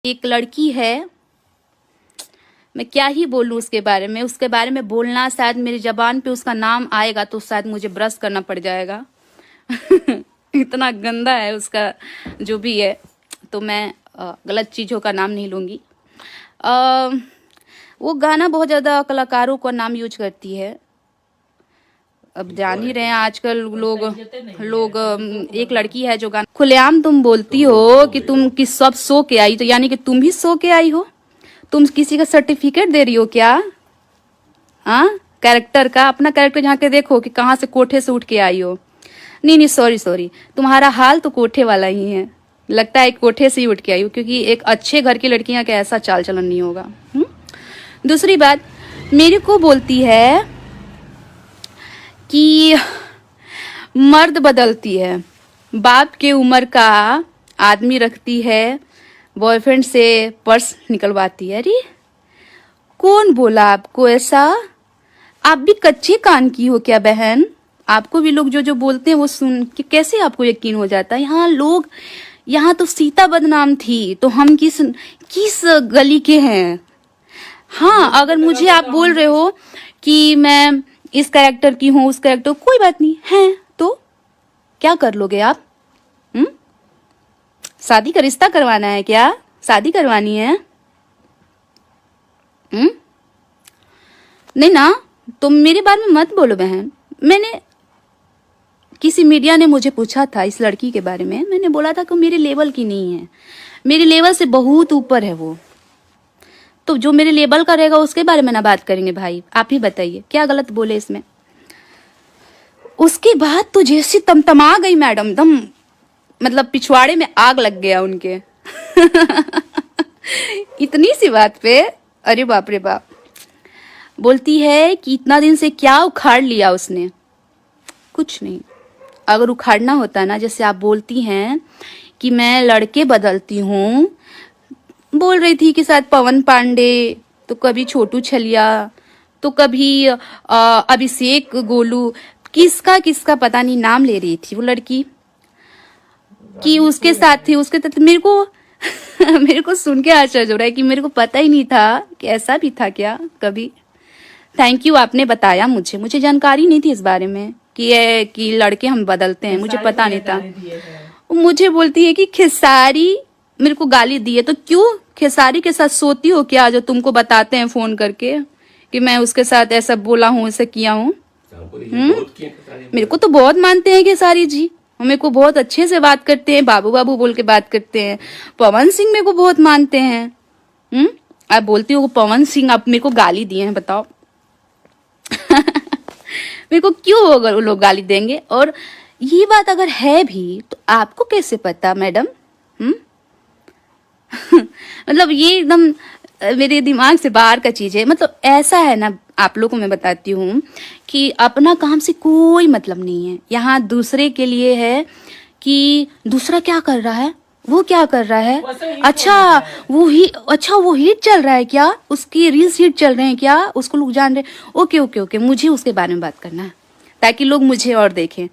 एक लड़की है, मैं क्या ही बोलूं उसके बारे में बोलना, शायद मेरी जबान पे उसका नाम आएगा तो शायद मुझे ब्रश करना पड़ जाएगा। इतना गंदा है उसका जो भी है, तो मैं गलत चीज़ों का नाम नहीं लूँगी। वो गाना बहुत ज़्यादा कलाकारों का नाम यूज करती है। अब जान ही रहे हैं आजकल लोग एक लड़की है जो गाना खुलेआम तुम बोलती हो कि तुम किस सब सो के आई, तो यानी कि तुम भी सो के आई हो। तुम किसी का सर्टिफिकेट दे रही हो क्या? हाँ, कैरेक्टर का अपना कैरेक्टर झांक के देखो कि कहाँ से कोठे से उठ के आई हो। नहीं, सॉरी, तुम्हारा हाल तो कोठे वाला ही है। लगता है कोठे से ही उठ के आई हो, क्योंकि एक अच्छे घर की लड़कियां का ऐसा चाल चलन नहीं होगा। दूसरी बात, मेरे को बोलती है कि मर्द बदलती है, बाप के उम्र का आदमी रखती है, बॉयफ्रेंड से पर्स निकलवाती है। अरे कौन बोला आपको ऐसा? आप भी कच्चे कान की हो क्या बहन? आपको भी लोग जो बोलते हैं वो सुन के कैसे आपको यकीन हो जाता है? यहाँ तो सीता बदनाम थी, तो हम किस गली के हैं? हाँ, अगर मुझे आप बोल रहे हो कि मैं इस कैरेक्टर की हूँ, उस कैरेक्टर, कोई बात नहीं है, तो क्या कर लोगे आप? शादी का रिश्ता करवाना है क्या? शादी करवानी है? नहीं ना, तुम मेरे बारे में मत बोलो बहन। मैंने किसी मीडिया ने मुझे पूछा था इस लड़की के बारे में, मैंने बोला था कि मेरे लेवल की नहीं है, मेरे लेवल से बहुत ऊपर है वो। तो जो मेरे लेवल का रहेगा उसके बारे में ना बात करेंगे भाई। आप ही बताइए क्या गलत बोले इसमें। उसके बाद तो जैसी तमतमा गई मैडम, दम मतलब पिछवाड़े में आग लग गया उनके। इतनी सी बात पे, अरे बाप रे बाप। बोलती है कि इतना दिन से क्या उखाड़ लिया उसने। कुछ नहीं, अगर उखाड़ना होता ना, जैसे आप बोलती हैं कि मैं लड़के बदलती हूँ, बोल रही थी कि शायद पवन पांडे, तो कभी छोटू छलिया, तो कभी अभिषेक गोलू, किसका पता नहीं नाम ले रही थी वो लड़की कि उसके साथ थी, उसके साथ। मेरे को सुन के आश्चर्य हो रहा है कि मेरे को पता ही नहीं था कि ऐसा भी था क्या कभी। थैंक यू, आपने बताया मुझे जानकारी नहीं थी इस बारे में कि लड़के हम बदलते हैं, मुझे पता नहीं था। मुझे बोलती है कि खेसारी मेरे को गाली दी है, तो क्यों खेसारी के साथ सोती हो क्या, जो तुमको बताते हैं फोन करके कि मैं उसके साथ ऐसा बोला हूँ, ऐसा किया हूँ? मेरे को तो बहुत मानते हैं खेसारी जी, मेरे को बहुत अच्छे से बात करते हैं, बाबू बाबू बोल के बात करते हैं। पवन सिंह मेरे को बहुत मानते हैं। आप बोलती हो पवन सिंह, आप मेरे को गाली दिए हैं, बताओ। मेरे को क्यों अगर वो लोग गाली देंगे? और ये बात अगर है भी तो आपको कैसे पता मैडम? मतलब ये एकदम मेरे दिमाग से बाहर का चीज है। मतलब ऐसा है ना, आप लोगों को मैं बताती हूँ कि अपना काम से कोई मतलब नहीं है। यहाँ दूसरे के लिए है कि दूसरा क्या कर रहा है, वो क्या कर रहा है, अच्छा वो हिट चल रहा है क्या, उसकी रील्स हिट चल रहे हैं क्या, उसको लोग जान रहे हैं। ओके, मुझे उसके बारे में बात करना है ताकि लोग मुझे और देखें।